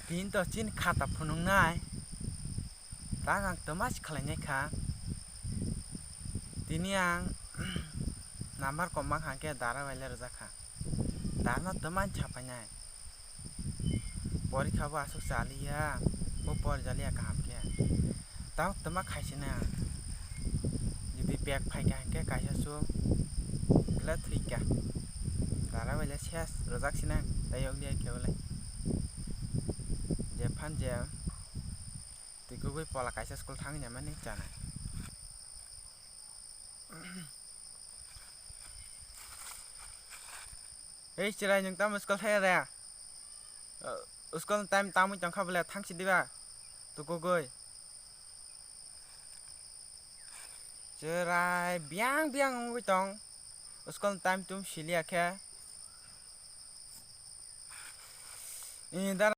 तीन तो चिन खाता फुनुंगनाय राग आं तमाच खालायनाय खा तिनि आं नाम्बार कम्मा खांके दारा वाइले रजाखा दारना तमाच छापायनाय परीक्षा बो आसुक चालिया बो पर जालिया काम के ताव तमा खाइसिना यदि बैग फाइका के काइसु गला थुइका दारा वाइले सेस रजाकसिना तायक लिया केवले जे फान जे तिको गई पला काइसा स्कुल थांग ने माने जाना ए चिराय नों ताम स्कुल थाया रे स्कुल टाइम तामु चंखा बले थांसि दिबा तुको गई चिराय बियांग बियांग उंगै तंग स्कुल टाइम तुम सिलिया के इ